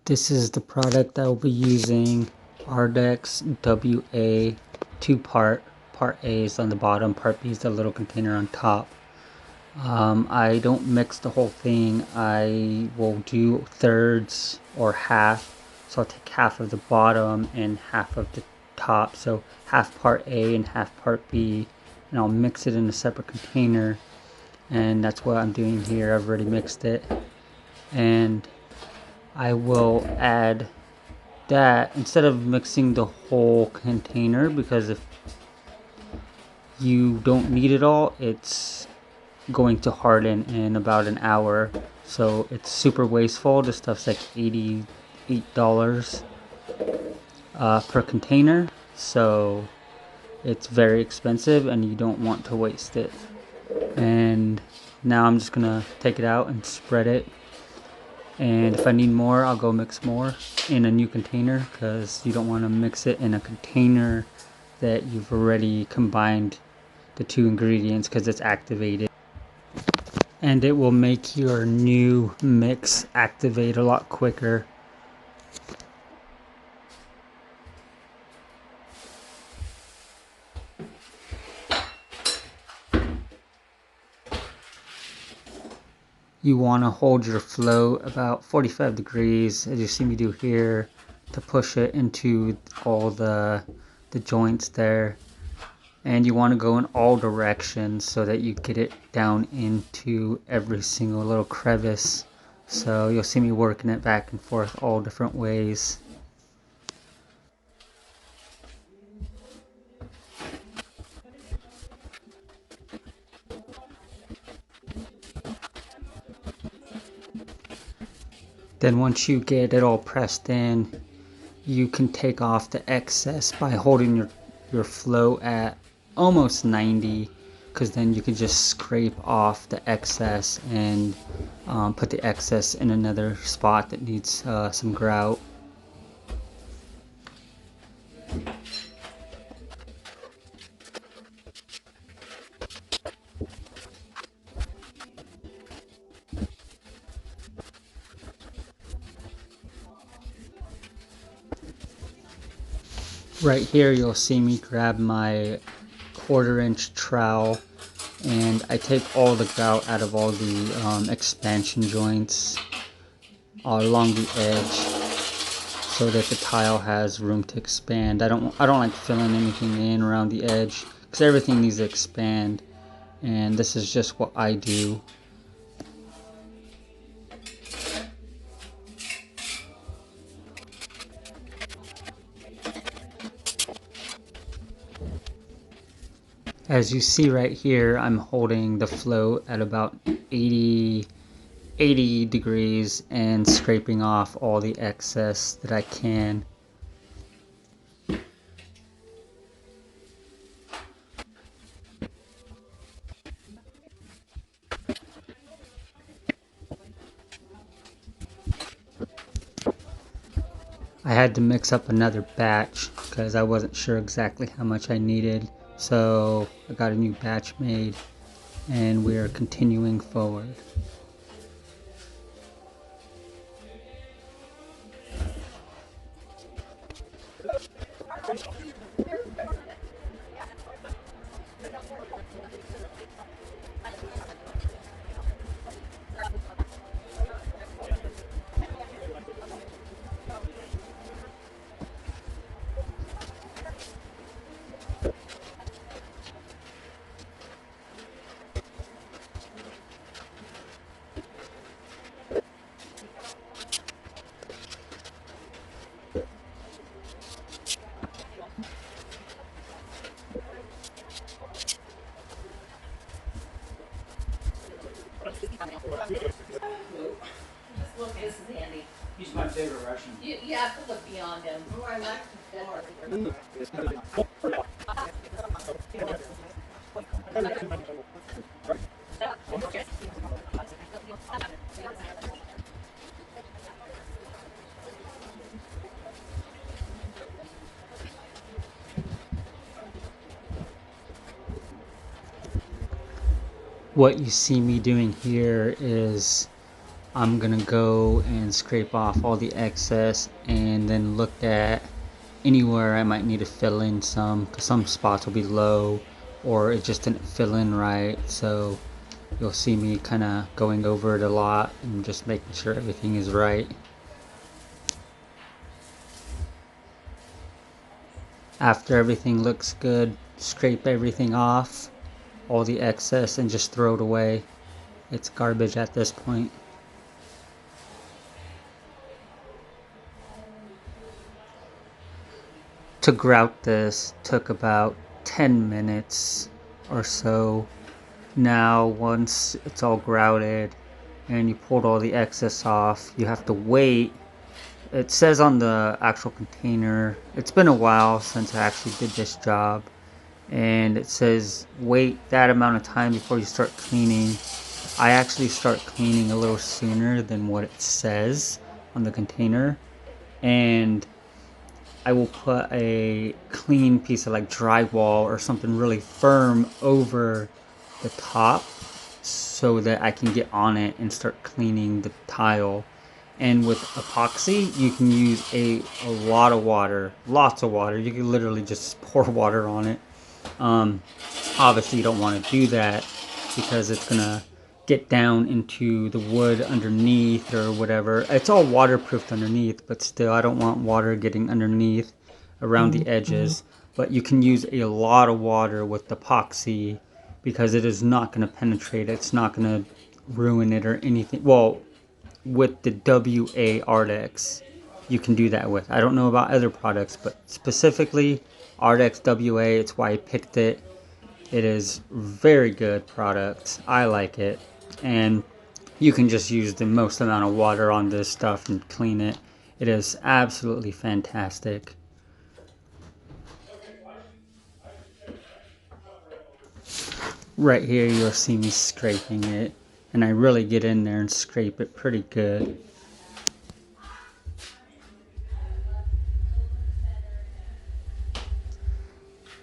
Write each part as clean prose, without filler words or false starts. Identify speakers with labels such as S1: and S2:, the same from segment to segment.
S1: This is the product I will be using, Ardex WA, two-part. Part A is on the bottom, part B is the little container on top. I don't mix the whole thing. I will do thirds or half. So I'll take half of the bottom and half of the top. So half part A and half part B. And I'll mix it in a separate container. And that's what I'm doing here. I've already mixed it. And I will add that instead of mixing the whole container, because if you don't need it all, it's going to harden in about an hour, so it's super wasteful. This stuff's like $88 per container, so it's very expensive and you don't want to waste it. And now I'm just gonna take it out and spread it, and if I need more I'll go mix more in a new container, because you don't want to mix it in a container that you've already combined the two ingredients, because it's activated. And it will make your new mix activate a lot quicker. You want to hold your flow about 45 degrees, as you see me do here, to push it into all the joints there. And you want to go in all directions so that you get it down into every single little crevice. So you'll see me working it back and forth all different ways. Then once you get it all pressed in, you can take off the excess by holding your flow at almost 90, because then you can just scrape off the excess and put the excess in another spot that needs some grout. Right here you'll see me grab my 1/4-inch trowel, and I take all the grout out of all the expansion joints along the edge, so that the tile has room to expand. I don't like filling anything in around the edge, because everything needs to expand, and this is just what I do. As you see right here, I'm holding the float at about 80 degrees and scraping off all the excess that I can. I had to mix up another batch because I wasn't sure exactly how much I needed, so I got a new batch made and we are continuing forward.
S2: This is Andy.
S3: He's my favorite Russian.
S2: You have to look beyond him. Oh, I like the floor.
S1: What you see me doing here is I'm gonna go and scrape off all the excess and then look at anywhere I might need to fill in some, because some spots will be low or it just didn't fill in right. So you'll see me kind of going over it a lot and just making sure everything is right. After everything looks good, scrape everything off, all the excess, and just throw it away. It's garbage at this point. To grout this took about 10 minutes or so. Now once it's all grouted and you pulled all the excess off, you have to wait. It says on the actual container, it's been a while since I actually did this job, and it says wait that amount of time before you start cleaning. I actually start cleaning a little sooner than what it says on the container, and I will put a clean piece of like drywall or something really firm over the top so that I can get on it and start cleaning the tile. And with epoxy, you can use a lot of water, lots of water. You can literally just pour water on it. Obviously, you don't want to do that because it's gonna get down into the wood underneath or whatever. It's all waterproofed underneath, but still, I don't want water getting underneath around the edges. But you can use a lot of water with epoxy because it is not going to penetrate. It's not going to ruin it or anything. Well, with the WA Ardex, you can do that with. I don't know about other products, but specifically Ardex WA, it's why I picked it. It is very good product. I like it. And you can just use the most amount of water on this stuff and clean it. It is absolutely fantastic. Right here you'll see me scraping it, and I really get in there and scrape it pretty good.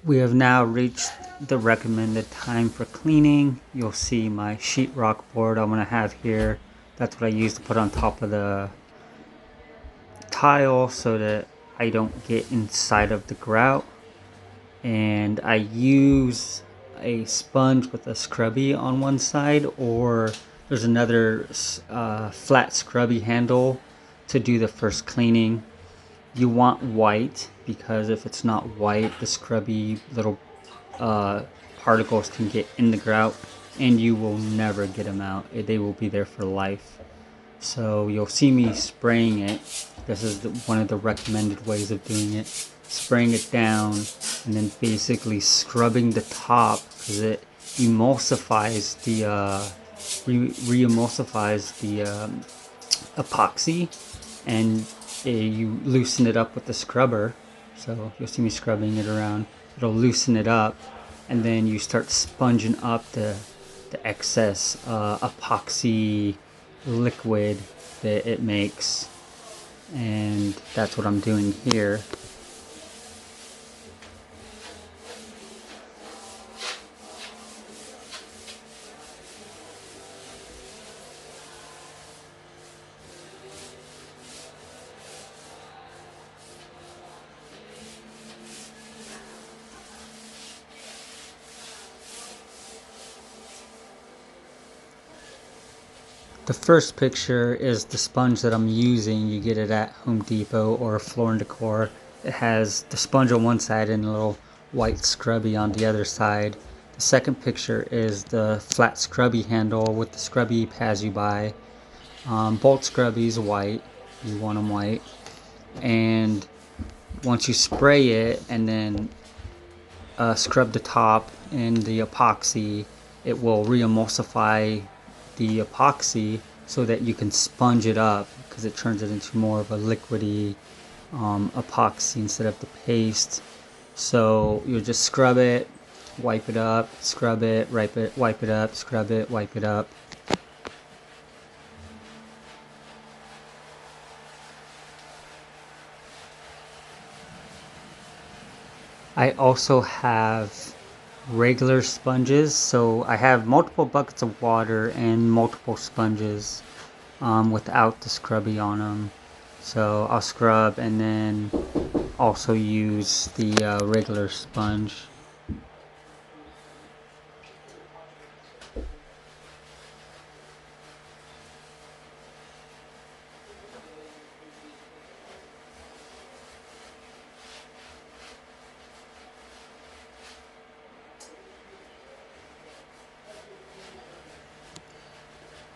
S1: We have now reached the recommended time for cleaning. You'll see my sheetrock board I'm going to have here. That's what I use to put on top of the tile so that I don't get inside of the grout. And I use a sponge with a scrubby on one side, or there's another flat scrubby handle to do the first cleaning. You want white because if it's not white, the scrubby little particles can get in the grout and you will never get them out. They will be there for life. So you'll see me spraying it. This is one of the recommended ways of doing it. Spraying it down and then basically scrubbing the top because it emulsifies the re-emulsifies the epoxy, and you loosen it up with the scrubber. So you'll see me scrubbing it around. It'll loosen it up, and then you start sponging up the excess epoxy liquid that it makes, and that's what I'm doing here. The first picture is the sponge that I'm using. You get it at Home Depot or Floor & Decor. It has the sponge on one side and a little white scrubby on the other side. The second picture is the flat scrubby handle with the scrubby pads you buy. Bolt scrubbies white. You want them white. And once you spray it and then scrub the top in the epoxy, it will re-emulsify the epoxy so that you can sponge it up because it turns it into more of a liquidy epoxy instead of the paste. So you just scrub it, wipe it up, scrub it, wipe it up, scrub it, wipe it up. I also have regular sponges, so I have multiple buckets of water and multiple sponges. without the scrubby on them. So I'll scrub and then also use the regular sponge.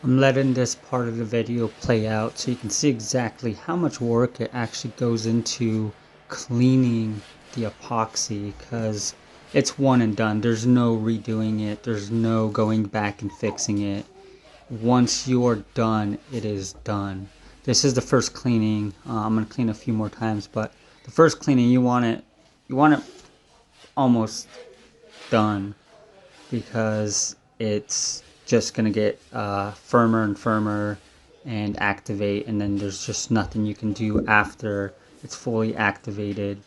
S1: I'm letting this part of the video play out so you can see exactly how much work it actually goes into cleaning the epoxy, because it's one and done. There's no redoing it. There's no going back and fixing it. Once you're done, it is done. This is the first cleaning. I'm going to clean a few more times, but the first cleaning, you want it almost done, because it's just going to get firmer and firmer and activate, and then there's just nothing you can do after it's fully activated.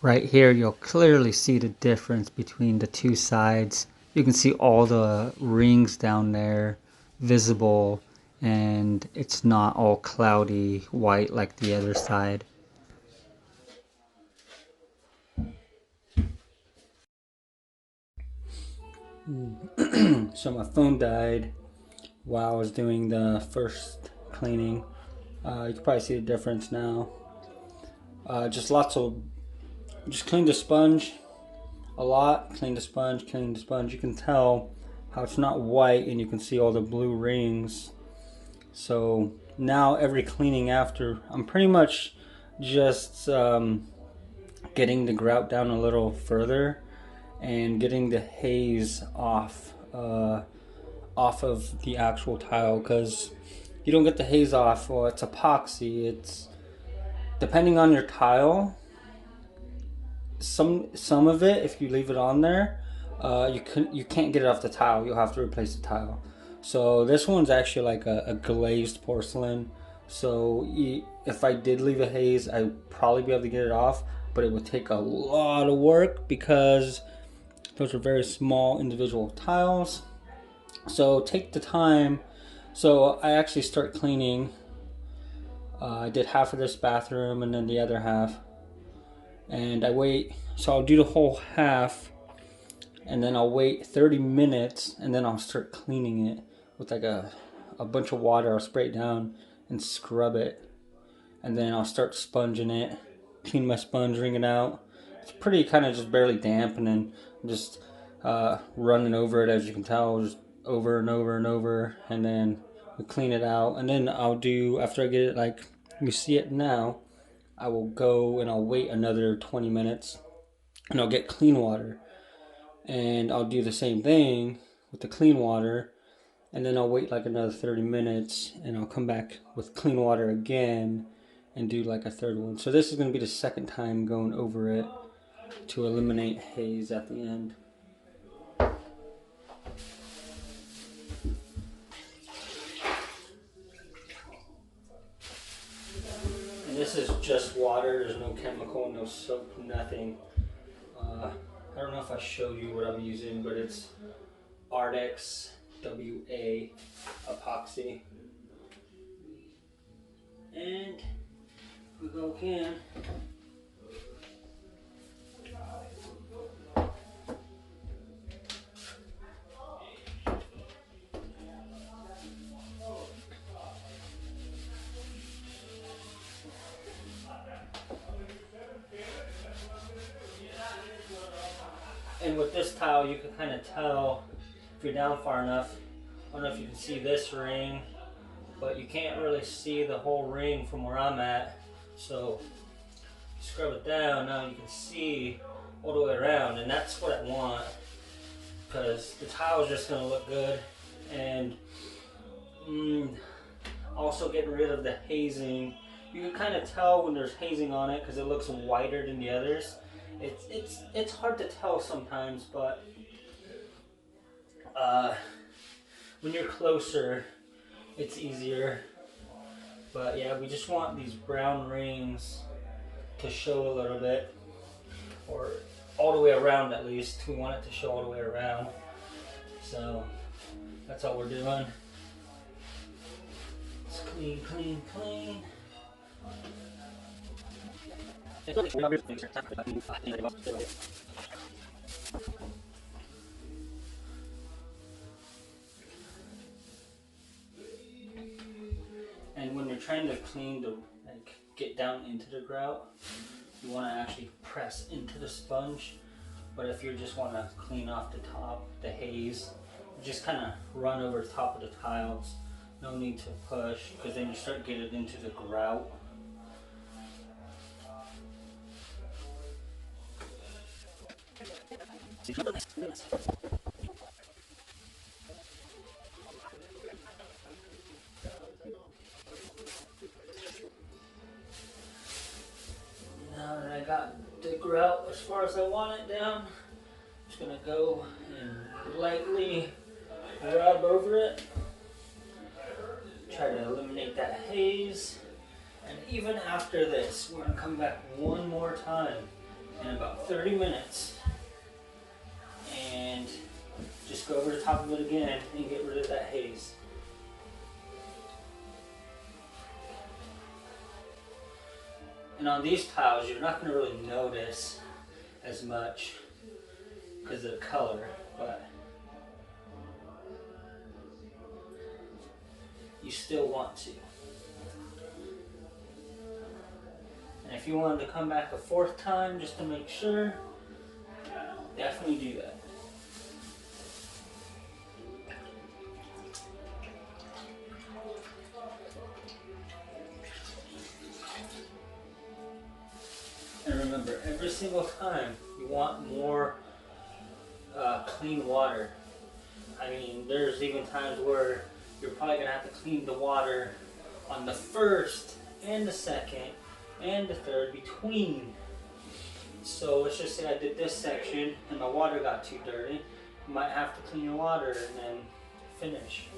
S1: Right here, you'll clearly see the difference between the two sides. You can see all the rings down there visible, and it's not all cloudy white like the other side. So my phone died while I was doing the first cleaning. You can probably see the difference now. Just clean the sponge a lot. Clean the sponge. You can tell how it's not white, and you can see all the blue rings. So now every cleaning after, I'm pretty much just getting the grout down a little further and getting the haze off of the actual tile, because you don't get the haze off. Well, it's epoxy. It's depending on your tile. Some of it, if you leave it on there, you can't get it off the tile. You'll have to replace the tile. So this one's actually like a glazed porcelain. So if I did leave a haze, I'd probably be able to get it off, but it would take a lot of work because those are very small individual tiles. So take the time. So I actually start cleaning. I did half of this bathroom and then the other half. And I wait, so I'll do the whole half, and then I'll wait 30 minutes, and then I'll start cleaning it with like a bunch of water. I'll spray it down and scrub it, and then I'll start sponging it, clean my sponge, wring it out. It's pretty kind of just barely damp, and then just running over it, as you can tell, just over and over and over, and then we clean it out. And then I'll do, after I get it like you see it now, I will go and I'll wait another 20 minutes, and I'll get clean water, and I'll do the same thing with the clean water, and then I'll wait like another 30 minutes, and I'll come back with clean water again and do like a third one. So this is going to be the second time going over it to eliminate haze at the end. And this is just water. There's no chemical, no soap, nothing. I don't know if I showed you what I'm using, but it's Ardex WA Epoxy. And we go again. And with this tile, you can kind of tell if you're down far enough. don't know if you can see this ring, but you can't really see the whole ring from where I'm at. So scrub it down, now you can see all the way around, and that's what I want, because the tile is just going to look good. And also getting rid of the hazing. You can kind of tell when there's hazing on it because it looks whiter than the others. It's hard to tell sometimes, but when you're closer, it's easier. But yeah, we just want these brown rings to show a little bit, or all the way around at least. We want it to show all the way around. So that's all we're doing. It's clean, clean, clean. And when you're trying to clean the, like, get down into the grout, you want to actually press into the sponge. But if you just want to clean off the top, the haze, just kind of run over the top of the tiles. No need to push, because then you start getting into the grout. Now that I got the grout as far as I want it down, I'm just going to go and lightly rub over it. Try to eliminate that haze. And even after this, we're going to come back one more time in about 30 minutes and just go over the top of it again and get rid of that haze. And on these tiles, you're not going to really notice as much because of the color, but you still want to. And if you wanted to come back a fourth time just to make sure, definitely do that. And remember, every single time you want more clean water. I mean, there's even times where you're probably going to have to clean the water on the first and the second and the third between. So let's just say I did this section and my water got too dirty. You might have to clean your water and then finish.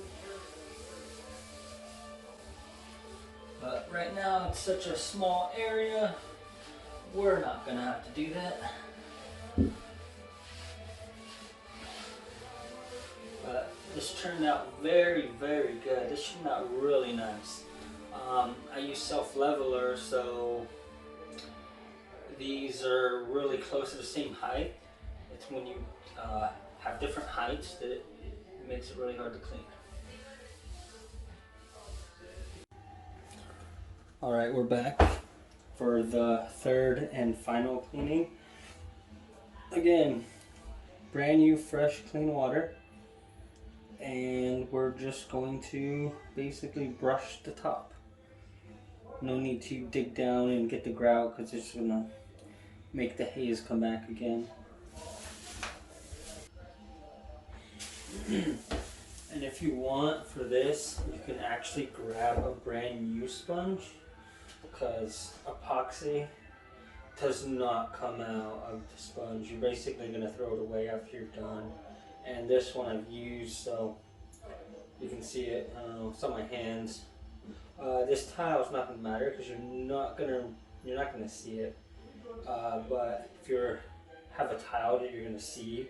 S1: But right now it's such a small area, we're not going to have to do that. But this turned out very, very good. This turned out really nice. I use self-leveler, so these are really close to the same height. It's when you have different heights that it makes it really hard to clean. Alright, we're back for the third and final cleaning. Again, brand new, fresh, clean water. And we're just going to basically brush the top. No need to dig down and get the grout because it's going to make the haze come back again. And if you want for this, you can actually grab a brand new sponge, because epoxy does not come out of the sponge. You're basically going to throw it away after you're done. And this one I've used, so you can see it. It's on my hands. This tile is not going to matter because you're not going to see it. But if you have a tile that you're going to see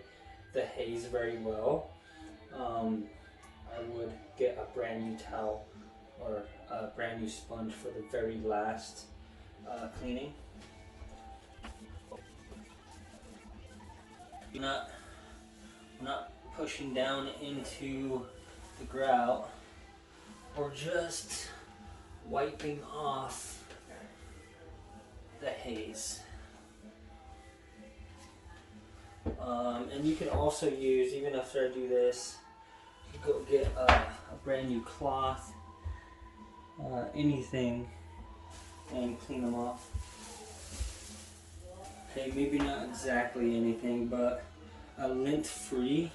S1: the haze very well, I would get a brand new towel or a brand new sponge for the very last cleaning. You're not pushing down into the grout, or just wiping off the haze. And you can also use, even after I do this, go get a brand new cloth, anything, and clean them off. Okay, maybe not exactly anything, but a lint-free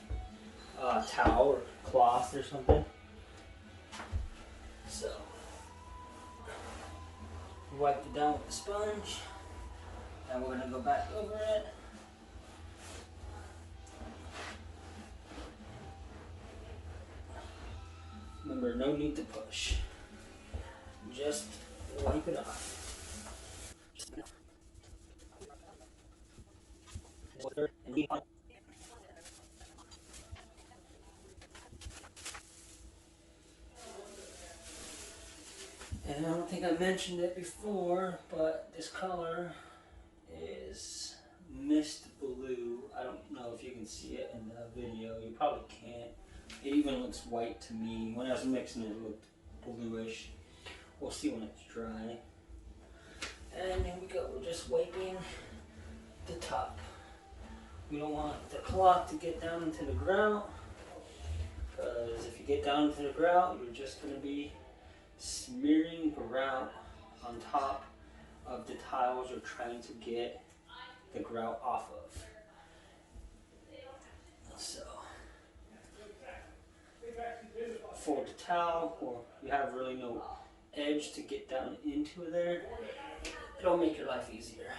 S1: towel or cloth or something. So, wipe it down with a sponge, and we're gonna go back over it. Remember, no need to push. Just wipe it off. And I don't think I mentioned it before, but this color is mist blue. I don't know if you can see it in the video. You probably can't. It even looks white to me. When I was mixing it, it looked bluish. We'll see when it's dry. And here we go. We're just wiping the top. We don't want the cloth to get down into the grout, because if you get down into the grout, you're just going to be smearing grout on top of the tiles you're trying to get the grout off of. So, fold the towel, or you have really no edge to get down into there, it'll make your life easier.